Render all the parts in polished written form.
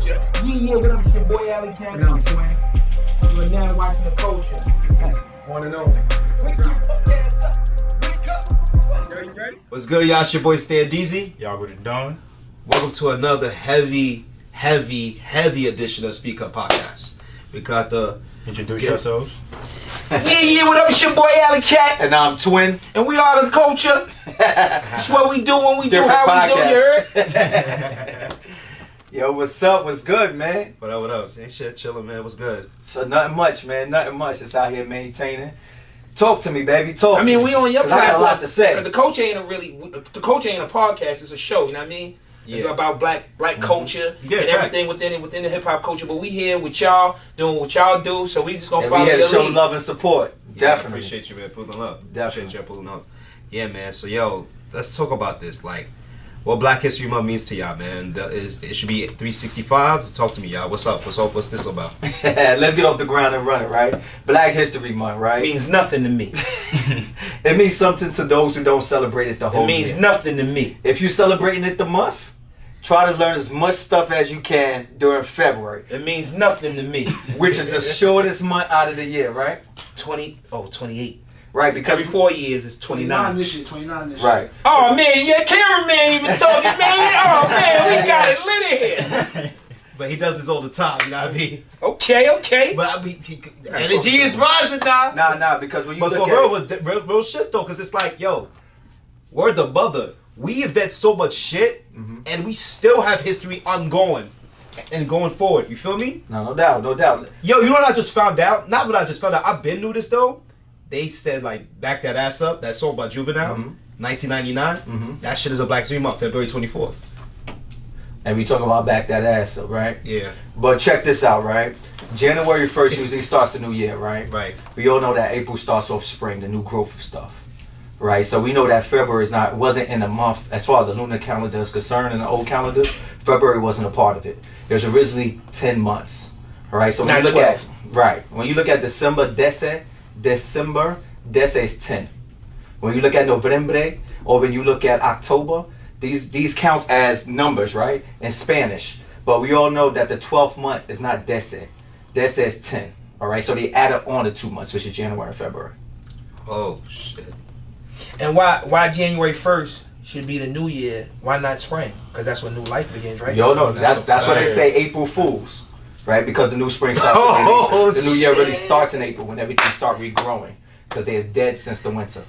Kultcha. Yeah, what up? It's your boy Alley Cat. And I'm Twin. You are now watching the Kultcha. One and only. What's good, y'all? It's your boy Stan Deezy. Y'all with it done. Welcome to another heavy edition of Speak Up Podcast. We got the Introduce yourselves. Yeah, what up? It's your boy Alley Cat. And I'm Twin. And we are the Kultcha. That's what we do when we Different do how podcast. we do, you heard? Yo, what's up? What's good, man? What up? Ain't shit, chillin', man. What's good? So nothing much, man. Nothing much. Just out here maintaining. Talk to me, baby. Talk. I mean, to we me. on your 'Cause I got a platform. lot to say. Because the Kultcha ain't a podcast. It's a show. You know what I mean? Yeah. It's about black culture Yeah, and everything within the hip hop culture. But we here with y'all doing what y'all do. So we just gonna And follow we here to your show lead. love and support. Yeah, Definitely. Appreciate you, man, pulling up. Definitely. Appreciate you pulling up. Yeah, man. So, yo, let's talk about this. Like, what Black History Month means to y'all, man. It should be 365. Talk to me, y'all. What's up? What's this about? Let's get off the ground and run it, right? Black History Month, right? It means nothing to me. It means something to those who don't celebrate it the whole It means year. nothing to me. If you're celebrating it the month, try to learn as much stuff as you can during February, It means nothing to me. which is the shortest month out of the year, right? 28. Right, because Every 4 years is 29. 29 this right. Oh man, yeah, cameraman even talking, man. Oh man, we got it lit in here. But he does this all the time, you know what I mean? Okay. But I mean, energy is rising now. Nah, because when you But look for at real shit though, because it's like, yo, word the mother, we invent so much shit, and we still have history ongoing and going forward. You feel me? no doubt. Yo, you know what I just found out? Not what I just found out. I've been knew this though. They said like back that ass up. That song by Juvenile, 1999. That shit is a Black History Month, February 24th. And we talk about back that ass up, right? Yeah. But check this out, right? January 1st usually starts the new year, right? Right. We all know that April starts off spring, the new growth of stuff. Right? So we know that February wasn't in the month as far as the lunar calendar is concerned in the old calendars. February wasn't a part of it. There's originally 10 months. All right. So when Not you look 12. at when you look at December is 10. When you look at Noviembre or when you look at October, these counts as numbers, right? In Spanish. But we all know that the 12th month is not Dece. Dece is 10. All right. So they added on the 2 months, which is January and February. Oh shit. And why January 1st should be the new year? Why not spring? Because that's when new life begins, right? Yo, no, That's that's a why they fact. say April Fools, right? Because the new spring starts. Oh, the new year really shit. starts in April when everything starts regrowing because they're dead since the winter,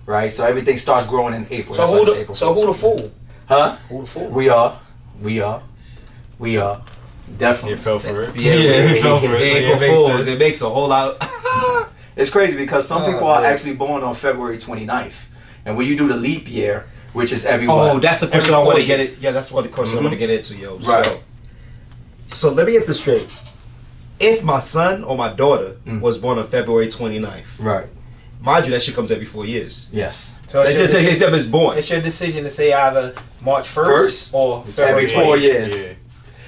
right? So everything starts growing in April. So That's why who it's the April so who the Fools. fool? Huh? Who the fool? We are definitely. You fell for it. Yeah, he fell for it. So April makes Fools. sense. It makes a whole lot of. It's crazy because some Oh, people are man. actually born on February 29th, and when you do the leap year, which is every Oh, that's the question I every want 4 to get years. it. Yeah, that's what the question I want to get into, yo. Right. So let me get this straight. If my son or my daughter was born on February 29th, Right. mind you, that shit comes every 4 years. Yes. So They just say it's born. it's your decision to say either March 1st First or every February 4 20th. years. Yeah.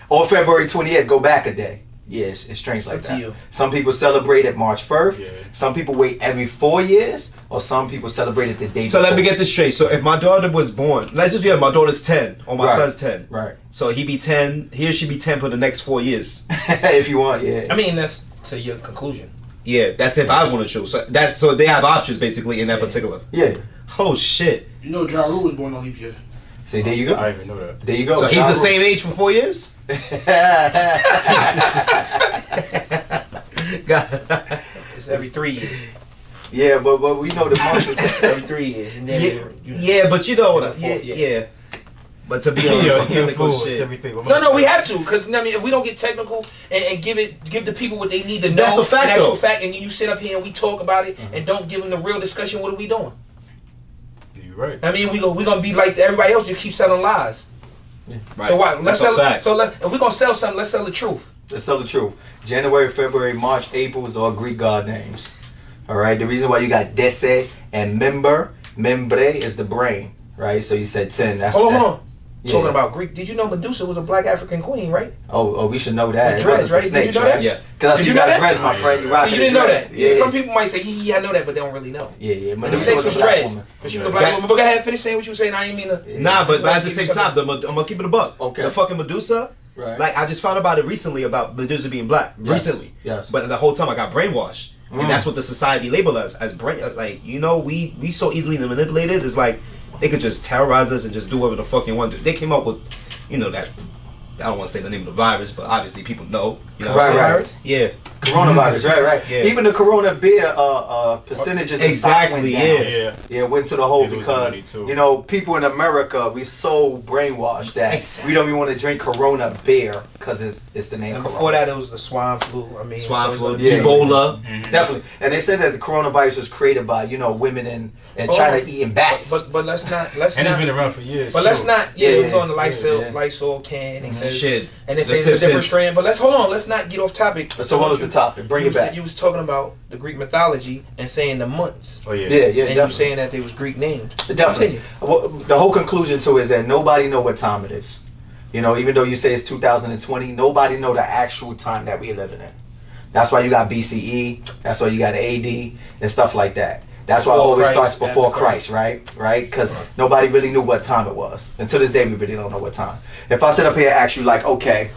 Or February 28th, go back a day. Yeah, it's strange like Up to that. you. Some people celebrate it March 1st. Yeah. Some people wait every 4 years. Or some people celebrate it the day So let me get this straight. So if my daughter was born, let's just say my daughter's 10 or my Right. son's 10. Right. So he or she be 10 for the next 4 years. If you want, yeah. I mean, that's to your conclusion. Yeah, that's if I want to choose. So they have options basically in that particular. Yeah. Oh shit. You know Ja Rule was born on leap year. See, there you go. I didn't even know that. There you go. So he's the same age for 4 years? It's every 3 years. Yeah, but we know the months is Every 3 years, and then Yeah, but you know what? Fourth, Yeah. But to be honest, some technical shit. Everything. No, we have to, because I mean, if we don't get technical and give the people what they need to know, That's a fact, an actual though. fact, and you sit up here and we talk about it and don't give them the real discussion, what are we doing? You're right. I mean, we gonna be like everybody else, just keep selling lies. Right. So what? Let's That's a sell. fact. So if we're gonna sell something, let's sell the truth. Let's tell the truth. January, February, March, April is all Greek god names. All right. The reason why you got Dece and Membre is the brain, right? So you said 10. That's Hold that. on. Yeah. Talking about Greek, did you know Medusa was a black African queen, right? Oh, we should know that. With It dreads, wasn't for right? Did you snakes, know right? that? Yeah. Because I Did see you you know got that? dreads, my Oh, friend. You yeah. So rocking you the didn't know dreads. that. Yeah. Some people might say, I know that, but they don't really know. Yeah. But the Medusa snakes was a black dreads. woman. But she was Yeah. a black woman. But go ahead, finish saying what you were saying. I ain't mean to. Nah, but That's why at I the give same you time, I'm gonna keep it a buck. Okay. The fucking Medusa, Right. Like I just found about it recently about Medusa being black. Yes. Recently. Yes. But the whole time I got brainwashed. And that's what the society labeled us as brain. Like, you know, we so easily manipulated. It's like they could just terrorize us and just do whatever the fuck they want to. They came up with, you know, that. I don't want to say the name of the virus, but obviously people know. You know what I'm saying? Right. Yeah. Coronavirus, right. Yeah. Even the Corona beer percentages in stock went Exactly, down. Yeah. Went to the hole It was money because too. you know people in America we so brainwashed that Exactly. we don't even want to drink Corona beer because it's the name. And Corona. before that, it was the swine flu. I mean, Swine flu, Yeah. Ebola. Definitely, and they said that the coronavirus was created by women in China eating bats. But let's not And it's been around for years. But let's too. not. Yeah, it was on the yeah. Lysol can. It says, Shit. and it Let's says it's a tip different in. strain. But let's hold on. Let's not get off topic. So what was the topic? Bring you it back. You was talking about the Greek mythology and saying the months. Oh yeah. Yeah, And you definitely. saying that they was Greek names. Definitely. Well, the whole conclusion to it is that nobody know what time it is. You know, even though you say it's 2020, nobody know the actual time that we're living in. That's why you got BCE. That's why you got AD and stuff like that. That's why it Before always Christ, starts before after Christ, right? Right? Because nobody really knew what time it was. And to this day, we really don't know what time. If I sit up here and ask you, like, okay,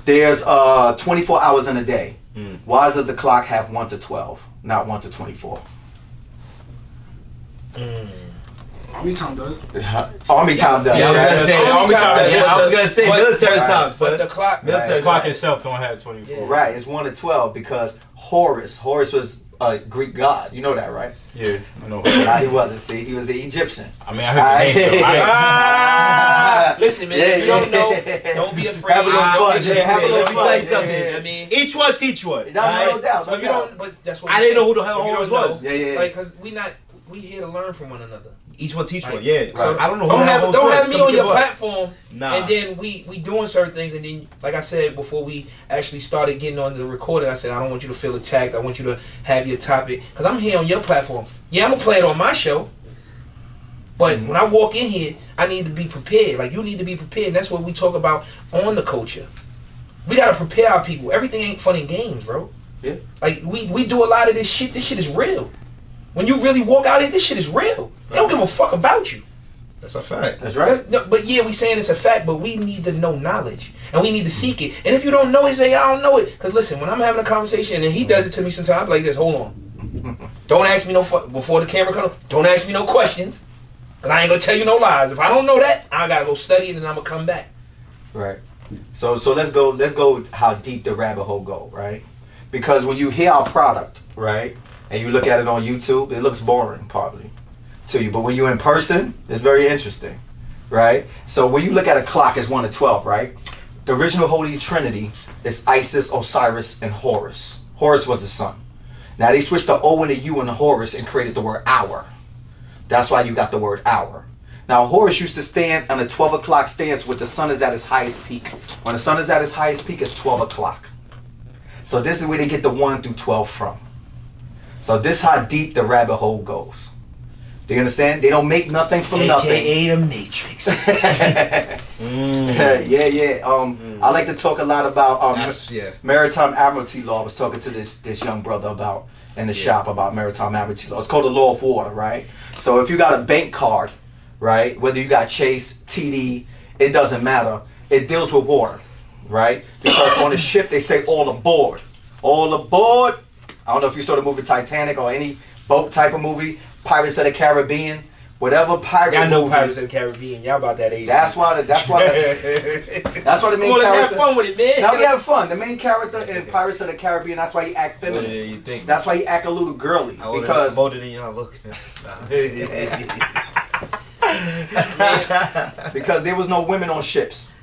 there's 24 hours in a day. Why does the clock have 1 to 12, not 1 to 24? Army time does. Army time does. Yeah, I was right? gonna say. Army time, Yeah, I was gonna say but- military but- time, But son. the clock. Military The clock time. itself don't have 24. Yeah. Right, it's 1 to 12 because Horus was a Greek god. You know that, right? Yeah, I know. Nah, he wasn't. See, he was an Egyptian. I mean, I heard the name. So I, Listen, man. Yeah, if you don't know, yeah. don't be afraid. Have a little Don't fun. be Yeah, have a scared. little Let me tell you fun. something. I mean, Each one teach one. No alright? doubt. so No if you doubt. don't, but that's what I I'm didn't know saying. who the hell If you Horus don't know, was. Yeah. Like, cause we here to learn from one another. Each one teach one. Right. Yeah. Right. So I don't know who Don't the hell have Horus don't was. have me Come on your give up. platform. Nah. And then we doing certain things, and then like I said before we actually started getting on the recording, I said I don't want you to feel attacked. I want you to have your topic because I'm here on your platform. Yeah, I'm gonna play it on my show. But when I walk in here, I need to be prepared. Like you need to be prepared. And that's what we talk about on the culture. We gotta prepare our people. Everything ain't fun and games, bro. Yeah. Like we do a lot of this shit. This shit is real. When you really walk out here, this shit is real. They don't give a fuck about you. That's a fact. That's right. No, but yeah, we saying it's a fact, but we need to know knowledge. And we need to seek it. And if you don't know it, say, I don't know it. Because listen, when I'm having a conversation, and he does it to me sometimes, I'm like this, hold on. Don't ask me no, before the camera comes, don't ask me no questions. Because I ain't going to tell you no lies. If I don't know that, I got to go study it, and I'm going to come back. Right. So let's go how deep the rabbit hole go, right? Because when you hear our product, right, and you look at it on YouTube, it looks boring probably to you. But when you're in person, it's very interesting, right? So when you look at a clock, it's 1 to 12, right? The original Holy Trinity is Isis, Osiris, and Horus. Horus was the sun. Now they switched the O and the U in the Horus and created the word hour. That's why you got the word hour. Now Horus used to stand on a 12 o'clock stance when the sun is at its highest peak. When the sun is at its highest peak, it's 12 o'clock. So this is where they get the 1 through 12 from. So this is how deep the rabbit hole goes. Do you understand? They don't make nothing from nothing. AKA the Matrix. Yeah. I like to talk a lot about Yeah. maritime admiralty law. I was talking to this young brother about in the shop about maritime admiralty law. It's called the law of water, right? So if you got a bank card, right, whether you got Chase, TD, it doesn't matter. It deals with water, right? Because on a ship they say all aboard. All aboard. I don't know if you saw the movie Titanic or any boat type of movie, Pirates of the Caribbean, whatever pirate Y'all know movie. Pirates of the Caribbean. Y'all about that age. That's why the main Come on, let's have character. fun with it, man. Now we have fun. The main character in Pirates of the Caribbean, that's why he act What feminine. do you think? That's why he act a little girly. Because I'm older than y'all look. because there was no women on ships.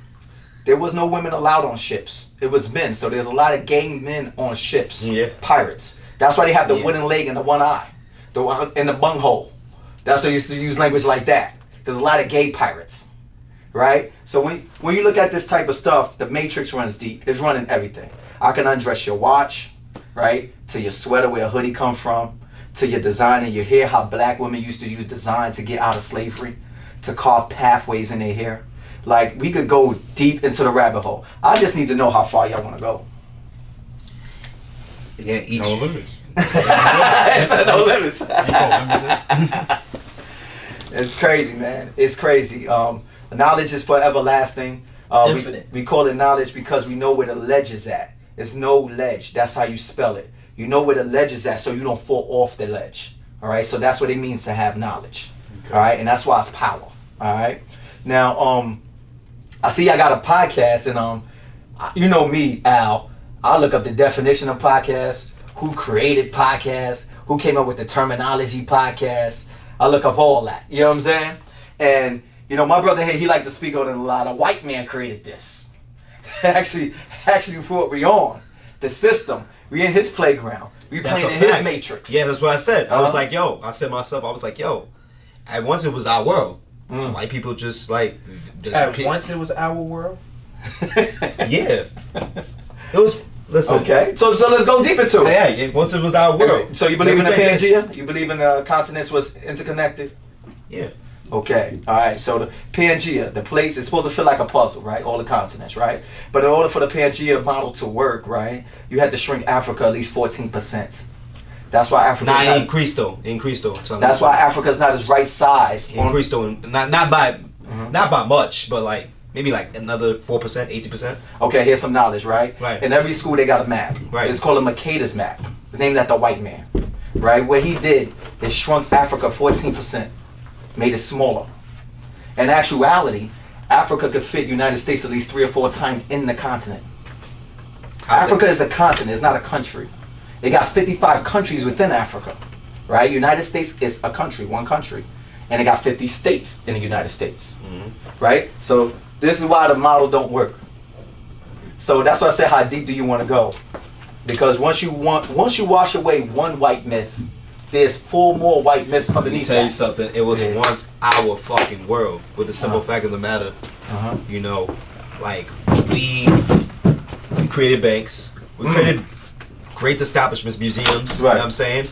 There was no women allowed on ships. It was men. So there's a lot of gay men on ships. Yeah. Pirates. That's why they have the Yeah. wooden leg and the one eye. In the bunghole. That's why you used to use language like that. There's a lot of gay pirates. Right? So when you look at this type of stuff, the Matrix runs deep. It's running everything. I can undress your watch, right? To your sweater where a hoodie come from. To your design in your hair, how black women used to use design to get out of slavery. To carve pathways in their hair. Like, we could go deep into the rabbit hole. I just need to know how far y'all want to go. Yeah, each. No limits. It's no limits. Ain't no limits. It's crazy, man. It's crazy. Knowledge is forever lasting. Infinite. We call it knowledge because we know where the ledge is at. It's no ledge. That's how you spell it. You know where the ledge is at so you don't fall off the ledge. All right? So that's what it means to have knowledge. Okay. All right? And that's why it's power. All right? Now, I see I got a podcast, and you know me, Al. I look up the definition of podcast, who created podcast, who came up with the terminology podcast. I look up all that. You know what I'm saying? And you know, my brother here, he liked to speak on it a lot. A white man created this. actually put me on the system. We in his playground. We playing in his matrix. Yeah, that's what I said. I was like, yo. I said myself. I was like, yo. At once it was our world. White people just like. At once it was our world. Yeah. It was. Listen. Okay. So let's go deep into it. Yeah. Once it was our world. So you believe in the Pangea? You believe in the continents was interconnected? Yeah. Okay, all right, so the Pangea, the plates, it's supposed to feel like a puzzle, right? All the continents, right? But in order for the Pangea model to work, right, you had to shrink Africa at least 14%. That's why Africa. Nah, it increased though. That's why Africa's not as right size. It increased though, not by much, but like maybe like another 4%, 18%. Okay, here's some knowledge, right? Right. In every school they got a map. Right. It's called a Mercator's map. It's named after the white man, right? What he did is shrunk Africa 14%. Made it smaller. In actuality, Africa could fit United States at least 3 or 4 times in the continent. Africa is a continent, it's not a country. It got 55 countries within Africa, right? United States is a country, one country. And it got 50 states in the United States, right? So this is why the model don't work. So that's why I said, how deep do you want to go? Because once you wash away one white myth, there's 4 more white myths underneath that. Let me tell you something. It was once our fucking world. With the simple fact of the matter, you know, like we created banks, we created great establishments, museums. You know what I'm saying?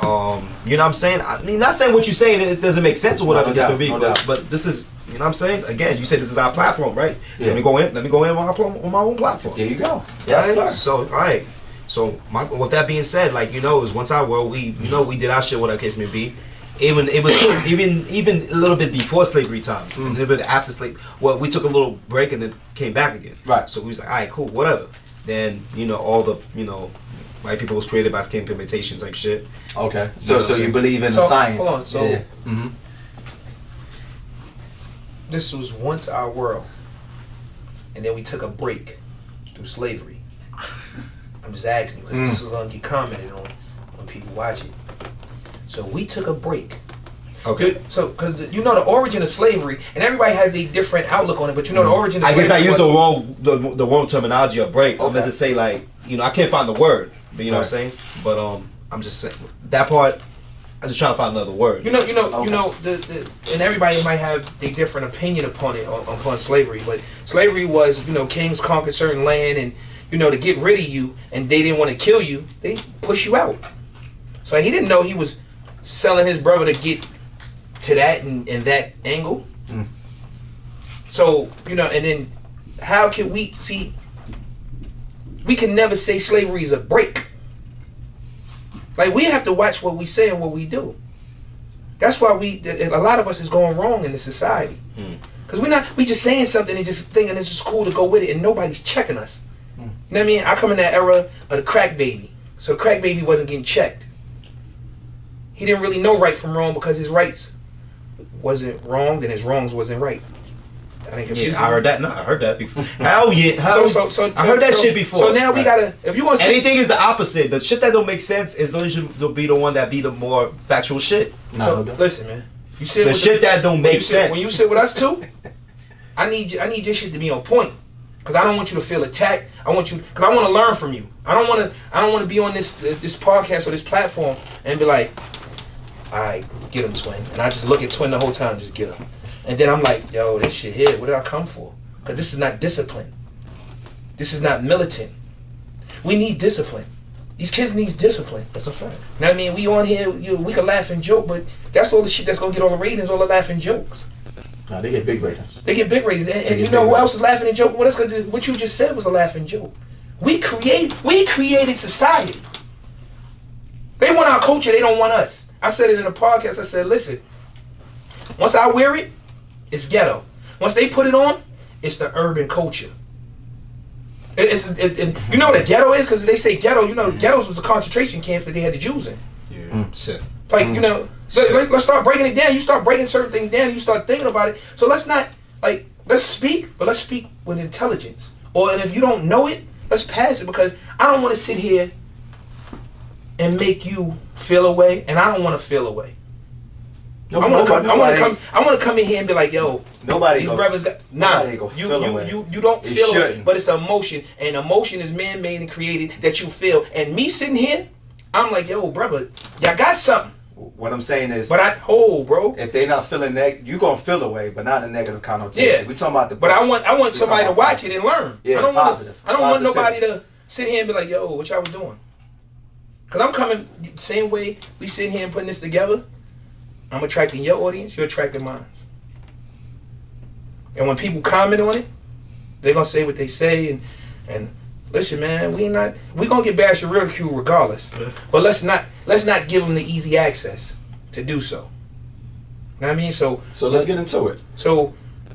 You know what I'm saying? I mean, not saying what you're saying it doesn't make sense or whatever it could be, but this is, you know what I'm saying? Again, you said this is our platform, right? Yeah. So let me go in on my own platform. There you go. Yes, sir. So, all right. So, with that being said, like, you know, it was once our world. We did our shit, whatever case may be. Even a little bit before slavery times, and a little bit after slavery. Well, we took a little break and then came back again. Right. So we was like, all right, cool, whatever. Then all the white people was created by implementation type shit. Okay. So you believe in the science? Hold on. So this was once our world, and then we took a break through slavery. I'm just asking because this is going to get commented on when people watch it. So we took a break. Okay. So because the origin of slavery, and everybody has a different outlook on it, but the origin of slavery. I guess I used the wrong terminology of break. Okay. I meant to say like I can't find the word, but you know what I'm saying. But I'm just saying that part. I'm just trying to find another word. And everybody might have a different opinion upon it upon slavery, but slavery was kings conquered certain land and. To get rid of you, and they didn't want to kill you, they push you out. So he didn't know he was selling his brother to get to that and that angle. So, and then how can we see? We can never say slavery is a break. Like, we have to watch what we say and what we do. That's why a lot of us is going wrong in the society. Because we just saying something and just thinking it's just cool to go with it, and nobody's checking us. You know what I mean? I come in that era of the crack baby. So the crack baby wasn't getting checked. He didn't really know right from wrong because his rights wasn't wrong, then his wrongs wasn't right. I heard that. No, I heard that before. Hell yeah. I heard that shit before. So now we gotta, if you want to anything is the opposite. The shit that don't make sense is going to be the one that be the more factual shit. So listen, man. You sit the shit that don't make sense. When you sit with us too, I need your shit to be on point. Cause I don't want you to feel attacked. I want you, cause I want to learn from you. I don't want to be on this podcast or this platform and be like, all right, get him, Twin. And I just look at Twin the whole time, just get him. And then I'm like, yo, this shit here, what did I come for? Cause this is not discipline. This is not militant. We need discipline. These kids need discipline. That's a fact. You know what I mean? We on here, we can laugh and joke, but that's all the shit that's gonna get all the ratings, all the laughing jokes. No, they get big ratings. They get big ratings. And you know who else is laughing and joking with us? Because what you just said was a laughing joke. We created society. They want our culture, they don't want us. I said it in a podcast, I said, listen, once I wear it, it's ghetto. Once they put it on, it's the urban culture. You know what a ghetto is? Because they say ghetto, you know, ghettos was the concentration camps that they had the Jews in. Yeah. Shit. Like, you know, let's start breaking it down. You start breaking certain things down, you start thinking about it. So let's not, like, let's speak, but let's speak with intelligence. And if you don't know it, let's pass it, because I don't want to sit here and make you feel away, and I don't want to feel away. No, I want to come in here and be like, yo, these brothers got you don't feel it, but it's emotion, and emotion is man-made and created that you feel. And me sitting here, I'm like, yo, brother, y'all got something. What I'm saying is, but bro, if they not feeling that, you gonna feel away, but not a negative connotation. Yeah, we talking about the. But I want somebody to watch it and learn. Yeah, positive. I don't want nobody to sit here and be like, yo, what y'all was doing? Cause I'm coming same way we sitting here and putting this together. I'm attracting your audience, you're attracting mine. And when people comment on it, they're gonna say what they say, and listen, man, we gonna get bashed and ridiculed regardless. But let's not give them the easy access to do so. You know what I mean? So let's get into it. So,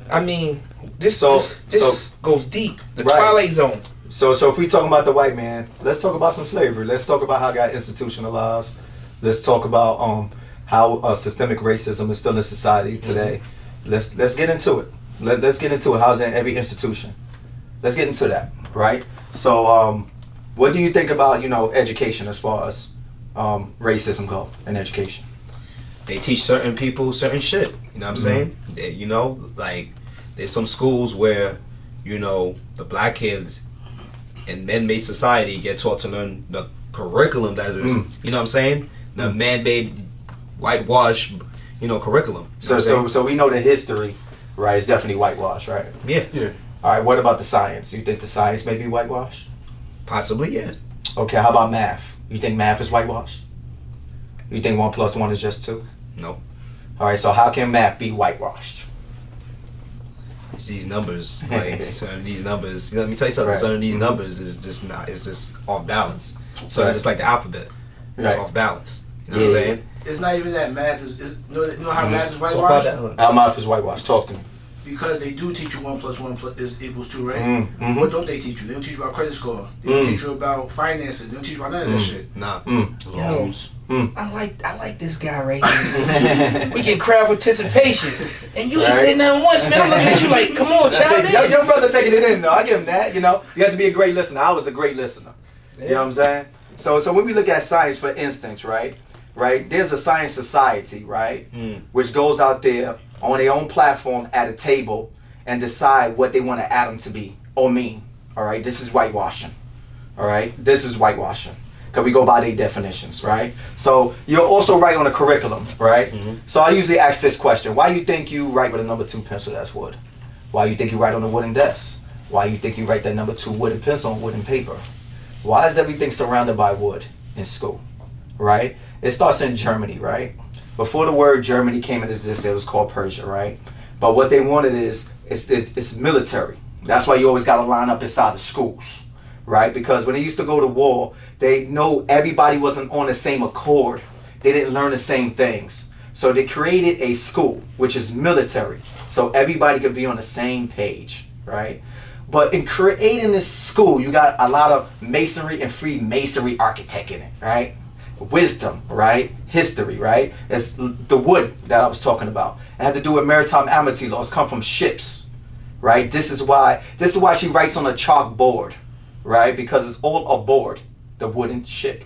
I mean, this goes deep. The right. Twilight Zone. So if we talking about the white man, let's talk about some slavery. Let's talk about how it got institutionalized. Let's talk about how systemic racism is still in society today. Mm-hmm. Let's get into it. Let's get into it. How's it in every institution? Let's get into that, right? So, what do you think about, you know, education as far as racism go in education? They teach certain people certain shit. You know what I'm saying? You know, like there's some schools where, you know, the black kids in man-made society get taught to learn the curriculum that is, you know what I'm saying? The man-made whitewash, you know, curriculum. You know so we know the history, right? It's definitely whitewash, right? Yeah. All right. What about the science? You think the science may be whitewashed? Possibly, yeah. Okay. How about math? You think math is whitewashed? You think 1 + 1 is just 2? No. All right. So how can math be whitewashed? It's these numbers, like certain of these numbers. Let me tell you something. Right. Certain of these numbers is just not. It's just off balance. So it's just like the alphabet. It's off balance. You know what I'm saying? It's not even that math is. You know how math is whitewashed? How math is whitewashed? Talk to me. Because they do teach you 1 + 1 is equals 2, right? What don't they teach you? They don't teach you about credit score. They don't teach you about finances. They don't teach you about none of that shit. Nah. Loans. I like this guy right here. We get crowd participation, and you ain't saying nothing once, man. I'm looking at you like, come on, child. Your brother taking it in though. I give him that. You know, you have to be a great listener. I was a great listener. Yeah. You know what I'm saying? So when we look at science, for instance, right? There's a science society, right? Which goes out there on their own platform at a table and decide what they want an atom to be or mean. All right, this is whitewashing. All right, this is whitewashing. Because we go by their definitions, right? So you're also right on the curriculum, right? So I usually ask this question: why you think you write with a number 2 pencil that's wood? Why you think you write on a wooden desk? Why you think you write that number 2 wooden pencil on wooden paper? Why is everything surrounded by wood in school, right? It starts in Germany, right? Before the word Germany came into existence, it was called Persia, right? But what they wanted is, it's military. That's why you always got to line up inside the schools, right? Because when they used to go to war, they know everybody wasn't on the same accord. They didn't learn the same things. So they created a school, which is military, so everybody could be on the same page, right? But in creating this school, you got a lot of masonry and Freemasonry architect in it, right? Wisdom, right? History, right? It's the wood that I was talking about. It had to do with maritime amity laws, come from ships, right? This is why she writes on a chalkboard, right? Because it's all aboard the wooden ship,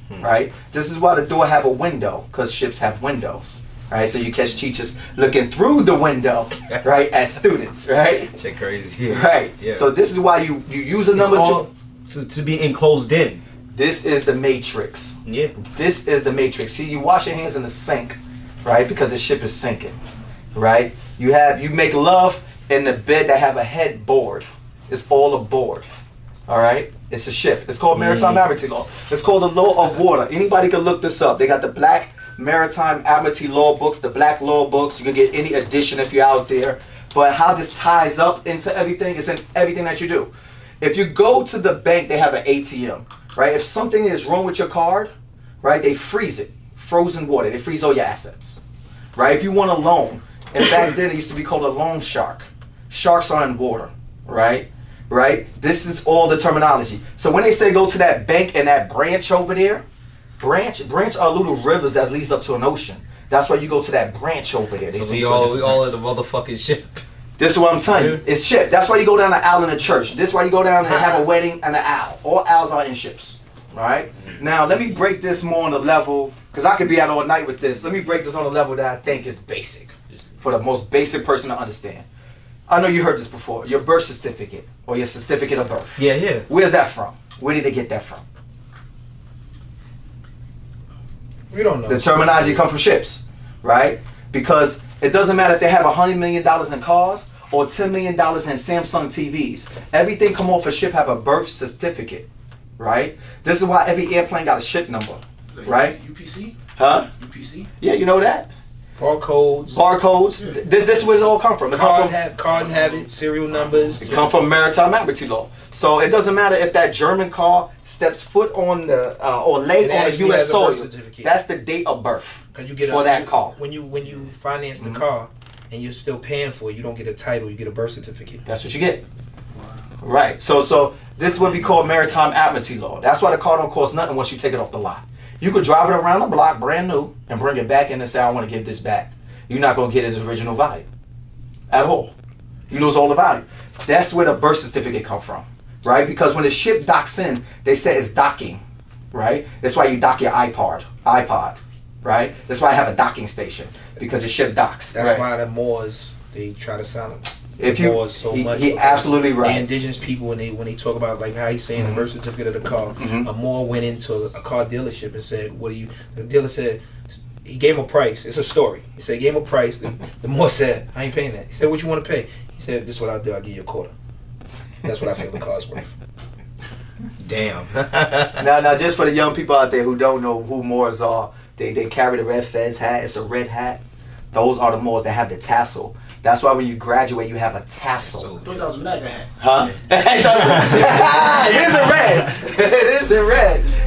right? This is why the door have a window, because ships have windows, right? So you catch teachers looking through the window, right, at students, right? Shit crazy. Right. Yeah. So this is why you use a number to be enclosed in. This is the matrix. Yeah. This is the matrix. See, you wash your hands in the sink, right? Because the ship is sinking, right? You make love in the bed that have a headboard. It's all aboard, all right? It's a ship. It's called maritime amity law. It's called the law of water. Anybody can look this up. They got the black maritime amity law books, the black law books. You can get any edition if you're out there. But how this ties up into everything is in everything that you do. If you go to the bank, they have an ATM. Right? If something is wrong with your card, right, they freeze it. Frozen water. They freeze all your assets. Right? If you want a loan, and back then it used to be called a loan shark. Sharks are in water, right? Right? This is all the terminology. So when they say go to that bank and that branch over there, branch are little rivers that leads up to an ocean. That's why you go to that branch over there. They So say we to a all different in branch. the motherfucking ship. This is what I'm telling you. It's ship. That's why you go down the aisle in the church. This is why you go down and have a wedding and an owl. All owls are in ships. Right? Now let me break this more on the level, because I could be out all night with this. Let me break this on a level that I think is basic. For the most basic person to understand. I know you heard this before. Your birth certificate or your certificate of birth. Yeah. Where's that from? Where did they get that from? We don't know. The terminology comes from ships, right? Because it doesn't matter if they have $100 million in cars or $10 million in Samsung TVs. Everything come off a ship have a birth certificate, right? This is why every airplane got a ship number, right? UPC? Huh? UPC? Yeah, you know that? Barcodes. Barcodes. This is where it all come from. It come from Cars have it. Serial numbers. It come from maritime admiralty law. So it doesn't matter if that German car steps foot on the or lay It on a actually U.S. has a birth soil. certificate. That's the date of birth 'Cause you get for that car. When you finance the car and you're still paying for it, you don't get a title. You get a birth certificate. That's what you get. Right. So this is what we call maritime admiralty law. That's why the car don't cost nothing once you take it off the lot. You could drive it around the block brand new and bring it back in and say, I want to give this back. You're not going to get its original value at all. You lose all the value. That's where the birth certificate come from, right? Because when the ship docks in, they say it's docking, right? That's why you dock your iPod, right? That's why I have a docking station, because the ship docks. That's right? why the Moors, they try to silence If the you, Moors so much. he because absolutely right. The indigenous people, when they talk about like how he's saying the birth certificate of the car, Mhm. a Moor went into a car dealership and said, "What do you?" The dealer said. He gave him a price. It's a story. He said, he gave him a price. The Moor said, I ain't paying that. He said, what you want to pay? He said, this is what I'll do. I'll give you a quarter. That's what I feel the car's worth. Damn. Now, just for the young people out there who don't know who Moors are, they carry the red fez hat. It's a red hat. Those are the Moors that have the tassel. That's why when you graduate, you have a tassel. I thought that was a MAGA hat. Huh? It is in red. It is in red.